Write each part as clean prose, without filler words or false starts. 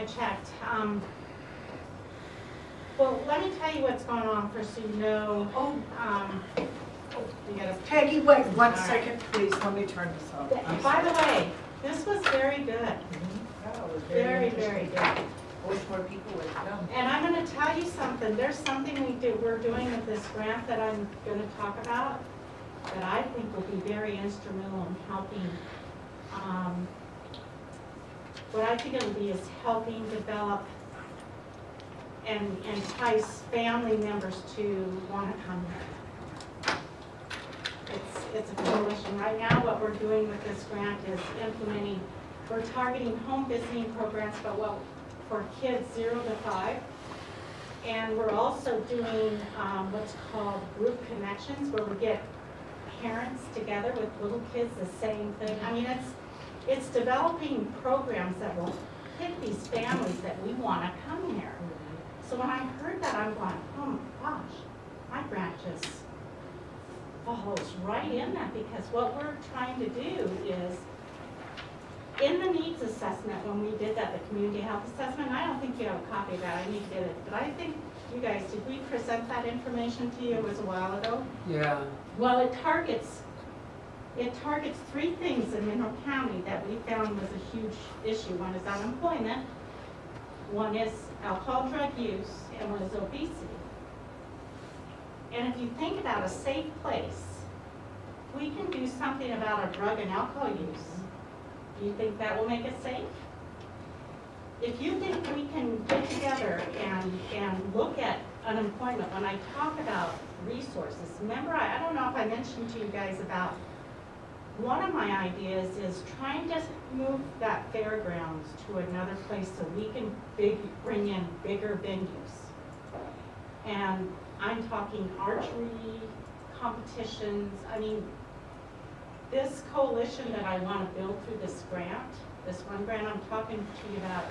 I checked. Well, let me tell you what's going on first, so you know. You gotta. Peggy, wait one All second, please. Let me turn this off. By the way, this was very good. That was Very, interesting. very good. I wish more people would come. And I'm going to tell you something. There's something we're doing with this grant that I'm going to talk about that I think will be very instrumental in helping. What I think it will be is helping develop and entice family members to want to come here. It's a coalition. Right now what we're doing with this grant is implementing, we're targeting home visiting programs for kids 0 to 5. And we're also doing what's called group connections, where we get parents together with little kids, the same thing. I mean, it's developing programs that will hit these families that we want to come here. So when I heard that, I'm going, oh my gosh, my grant just falls right in that, because what we're trying to do is, in the needs assessment, when we did that, the community health assessment, I don't think you have a copy of that, I need to get it, but I think you guys, did we present that information to you? It was a while ago? Yeah. Well, it targets 3 things in Mineral County that we found was a huge issue. One is unemployment, one is alcohol drug use, and one is obesity. And if you think about a safe place, we can do something about our drug and alcohol use. Do you think that will make it safe? If you think we can get together and look at unemployment, when I talk about resources, remember, I don't know if I mentioned to you guys about one of my ideas is trying to move that fairgrounds to another place so we can bring in bigger venues. And I'm talking archery competitions. I mean, this coalition that I want to build through this grant, this one grant I'm talking to you about,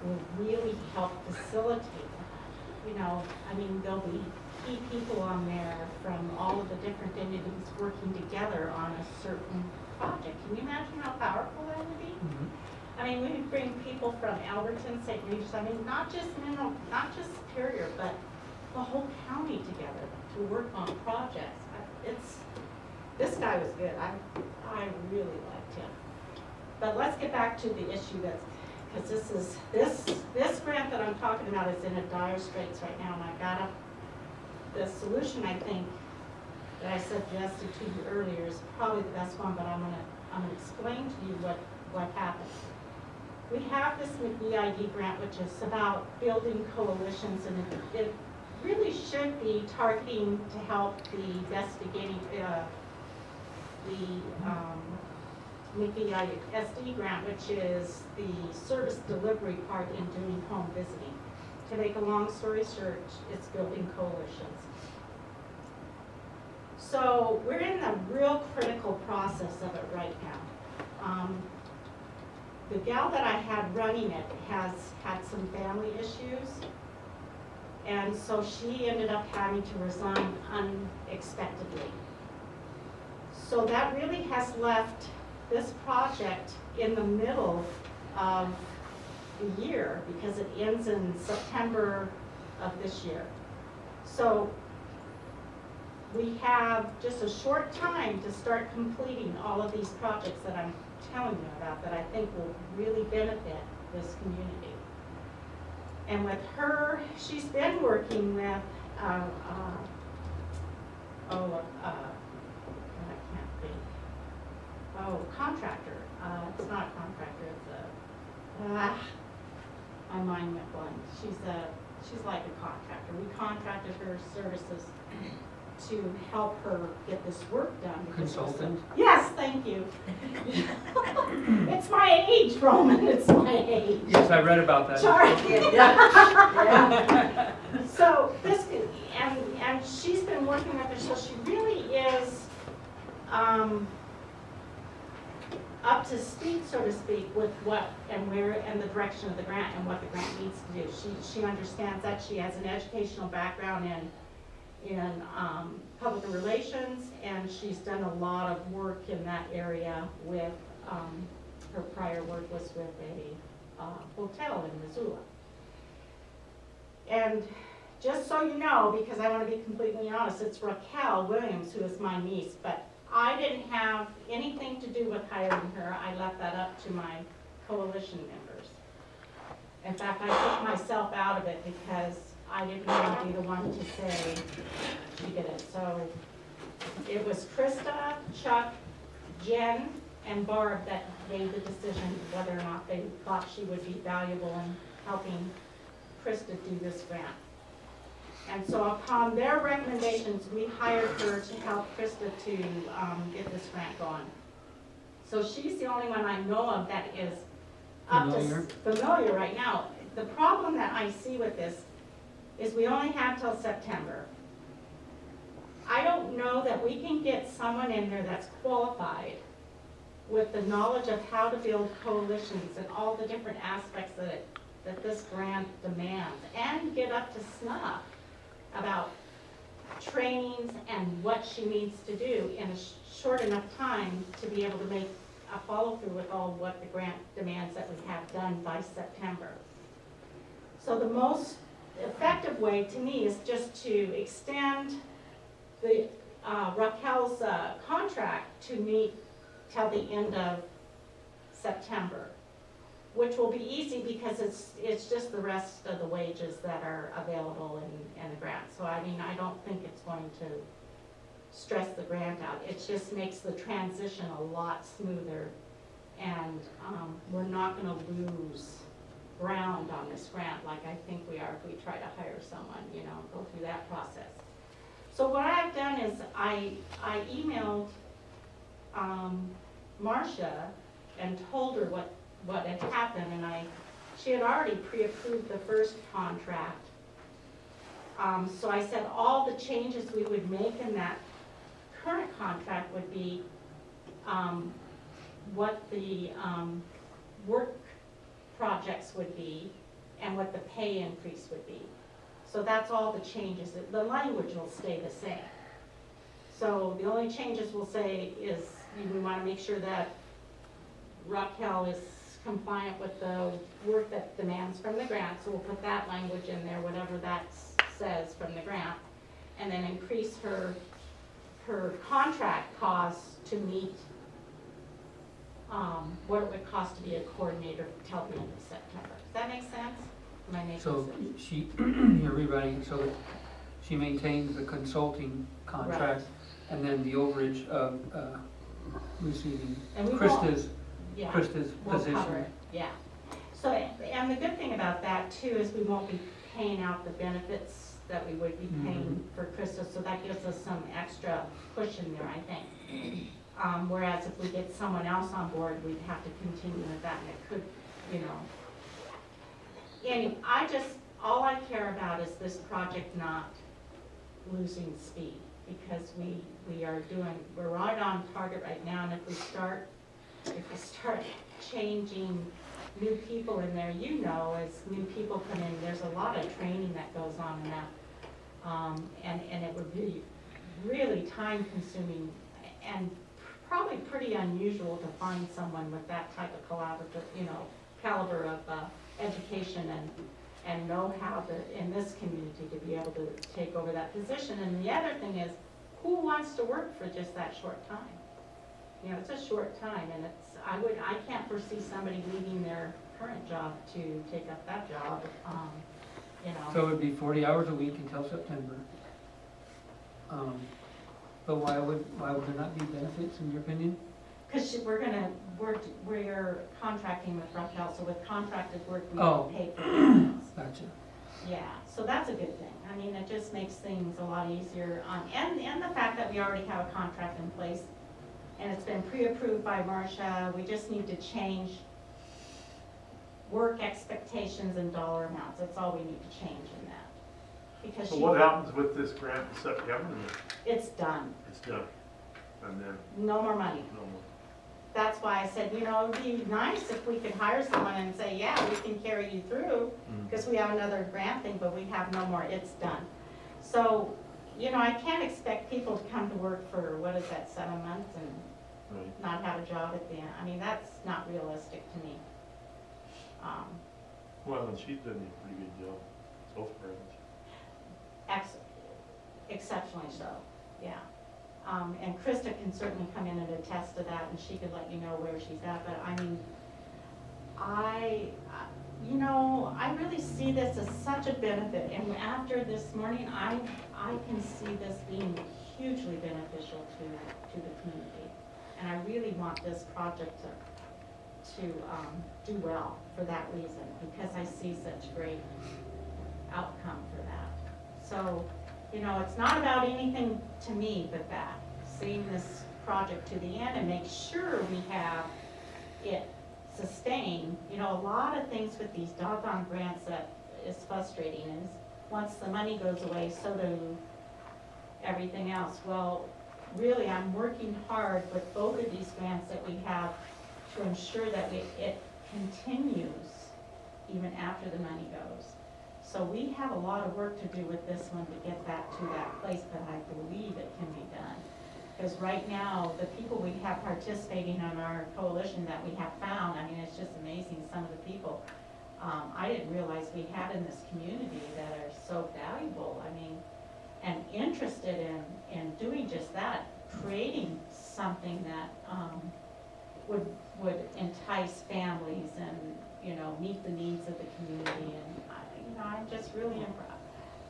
will really help facilitate that. You know, I mean, there'll be key people on there from all of the different entities working together on a certain project. Can you imagine how powerful that would be? Mm-hmm. I mean, we would bring people from Alberton, St. Regis, I mean, not just Superior, but the whole county together to work on projects. This guy was good. I really liked him. But let's get back to the issue because this grant that I'm talking about is in a dire straits right now, and I got the solution, I think, that I suggested to you earlier is probably the best one, but I'm gonna explain to you what happened. We have this McGee grant, which is about building coalitions, and it really should be targeting to help the investigating McGee SD grant, which is the service delivery part in doing home visiting. To make a long story short, it's building coalitions. So we're in the real critical process of it right now. The gal that I had running it has had some family issues, and so she ended up having to resign unexpectedly. So that really has left this project in the middle of the year because it ends in September of this year. So we have just a short time to start completing all of these projects that I'm telling you about that I think will really benefit this community. And with her, she's been working with, I can't think. Contractor. It's not a contractor. It's my mind went blank. She's like a contractor. We contracted her services to help her get this work done. Consultant? Yes, thank you. It's my age, Roman. It's my age. Yes, I read about that. Sorry. Yeah. So this, and she's been working with her, so she really is up to speed, so to speak, with what and where and the direction of the grant and what the grant needs to do. She understands that. She has an educational background in public relations, and she's done a lot of work in that area with her prior work was with a hotel in Missoula. And just so you know, because I want to be completely honest, it's Raquel Williams who is my niece, but I didn't have anything to do with hiring her. I left that up to my coalition members. In fact, I took myself out of it because I didn't want to be the one to say she did it. So it was Krista, Chuck, Jen, and Barb that made the decision whether or not they thought she would be valuable in helping Krista do this grant. And so upon their recommendations, we hired her to help Krista to get this grant going. So she's the only one I know of that is familiar right now. The problem that I see with this is we only have till September. I don't know that we can get someone in there that's qualified with the knowledge of how to build coalitions and all the different aspects that this grant demands, and get up to snuff about trainings and what she needs to do in a short enough time to be able to make a follow-through with all what the grant demands that we have done by September. So the most effective way to me is just to extend the Raquel's contract to meet till the end of September, which will be easy because it's just the rest of the wages that are available in the grant. So I mean, I don't think it's going to stress the grant out. It just makes the transition a lot smoother, and we're not going to lose ground on this grant like I think we are if we try to hire someone, you know, go through that process. So what I've done is I emailed Marcia and told her what had happened, and she had already pre-approved the first contract. So I said all the changes we would make in that current contract would be what the work projects would be and what the pay increase would be. So that's all the changes. The language will stay the same. So the only changes we'll say is we want to make sure that Raquel is compliant with the work that demands from the grant, so we'll put that language in there, whatever that says from the grant, and then increase her contract costs to meet what it would cost to be a coordinator till the end of September. Does that make sense? Am I making So sense? she, you're rewriting, so that she maintains the consulting contract, and then the overage of receiving And we Krista's Yeah. Krista's We'll cover position. it, yeah. So, and the good thing about that too is we won't be paying out the benefits that we would be paying for Krista, so that gives us some extra cushion there, I think. Whereas if we get someone else on board, we'd have to continue with that, and it could, you know. And all I care about is this project not losing speed, because we're right on target right now, and if we start changing new people in there, you know, as new people come in, there's a lot of training that goes on in that. And it would be really time consuming and probably pretty unusual to find someone with that type of caliber of education and know-how in this community to be able to take over that position. And the other thing is, who wants to work for just that short time? You know, it's a short time, and I can't foresee somebody leaving their current job to take up that job, you know. So it would be 40 hours a week until September. But why would there not be benefits in your opinion? Because we're contracting with Raquel, so with contracted work, we Oh. don't pay for benefits. Gotcha. Yeah, so that's a good thing. I mean, it just makes things a lot easier, and the fact that we already have a contract in place, and it's been pre-approved by Marcia. We just need to change work expectations and dollar amounts. That's all we need to change in that. Because So what happens with this grant in September? it's done. It's done, and then No more money. no more. That's why I said, you know, it'd be nice if we could hire someone and say, yeah, we can carry you through, because we have another grant thing, but we have no more. It's done. So, you know, I can't expect people to come to work for, 7 months and Right. not have a job at the end. I mean, that's not realistic to me. Well, and she's done a pretty good job so far, hasn't she? Exceptionally so, yeah. And Krista can certainly come in and attest to that, and she could let you know where she's at, but I mean, you know, I really see this as such a benefit, and after this morning, I can see this being hugely beneficial to the community. And I really want this project to do well for that reason, because I see such great outcome for that. So, you know, it's not about anything to me but that, seeing this project to the end and make sure we have it sustained. You know, a lot of things with these doggone grants that is frustrating is once the money goes away, so do everything else. Well, really, I'm working hard with both of these grants that we have to ensure that it continues even after the money goes. So we have a lot of work to do with this one to get that to that place, but I believe it can be done. Because right now, the people we have participating on our coalition that we have found, I mean, it's just amazing, some of the people I didn't realize we had in this community that are so valuable, I mean, and interested in doing just that, creating something that would entice families and, you know, meet the needs of the community. And you know, I'm just really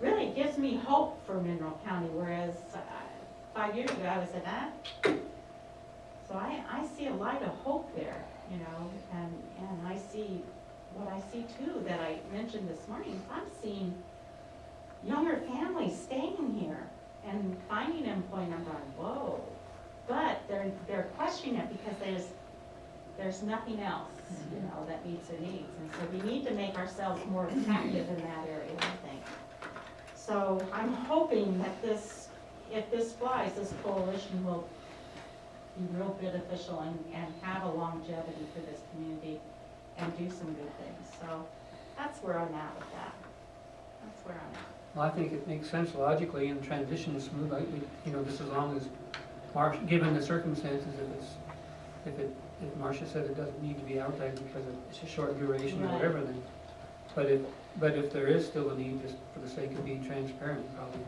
really gives me hope for Mineral County, whereas 5 years ago I was at that. So I see a light of hope there, you know, and I see what I see too that I mentioned this morning. I'm seeing younger families staying here and finding employment. I'm going, whoa. But they're questioning it because there's nothing else, you know, that meets their needs. And so we need to make ourselves more attractive in that area, I think. So I'm hoping that if this flies, this coalition will be real beneficial and have a longevity for this community and do some good things. So that's where I'm at with that. That's where I'm at. Well, I think it makes sense logically, and transition is smooth, you know, just as long as given the circumstances, if Marcia said it doesn't need to be advertised because it's a short duration or Right. whatever, then, but if there is still a need, just for the sake of being transparent, you probably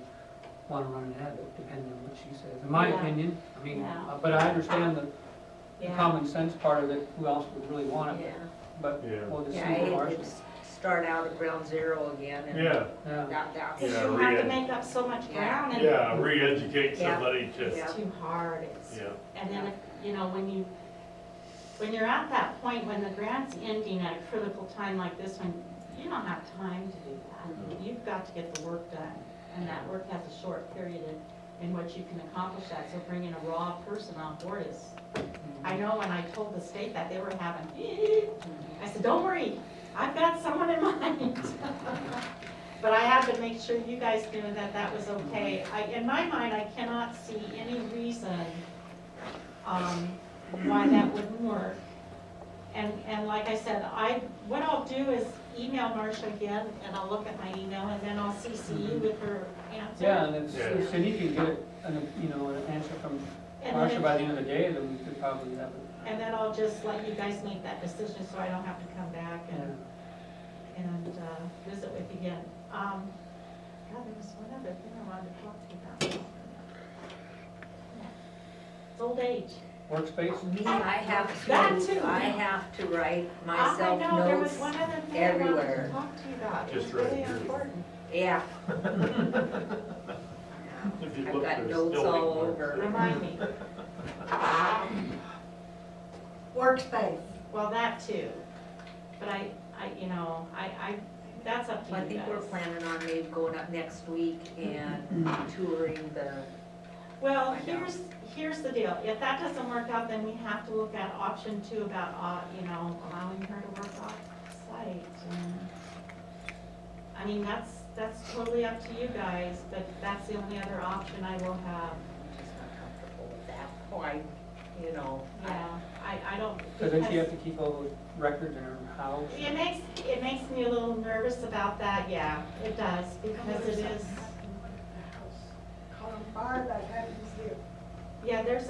want to run an ad, depending on what she says. In my Yeah. opinion, I mean, Yeah. but I understand the Yeah. common sense part of it, who else would really want it, Yeah, but Yeah. we'll just see yeah, what it Marcia. would start out at ground zero again and Yeah, Yeah, that's. Because Yeah, you have to re-ed- make up so much ground and yeah, re-educate Yeah. somebody to, it's too hard. It's, yeah. and then, if, you know, when you're at that point, when the grant's ending at a critical time like this one, you don't have time to do that. You've got to get the work done, and that work has a short period in which you can accomplish that. So bringing a raw person on board is, I know when I told the state that, they were having, I said, don't worry, I've got someone in mind. But I had to make sure you guys knew that that was okay. In my mind, I cannot see any reason why that wouldn't work. And like I said, what I'll do is email Marcia again, and I'll look at my email, and then I'll CC you with her answer. yeah, and Yeah. if Cindy can get an answer from And Marcia then- by the end of the day, then we could probably have it. And then I'll just let you guys make that decision, so I don't have to come back and visit with you again. God, there was one other thing I wanted to talk to you about. It's old age. Workspace? Me, That too. I have to write myself I know, there was notes. one other thing I wanted everywhere. to talk to you about. It was Just right really here. important. Yeah. If you I've look, got there's notes still all ink over. Remind me. Workspace. Well, that too. But that's up to I you think we're guys. planning on maybe going up next week and touring the, Well, I know. here's the deal. If that doesn't work out, then we have to look at option 2 about, allowing her to work off site. And I mean, that's totally up to you guys, but that's the only other option I will have. I'm just not comfortable with that quite, you know. Yeah, I don't. So then she because have to keep all those records in her house? It makes me a little nervous about that, yeah, it does, because it is, Caught on fire, that happens here. yeah, there's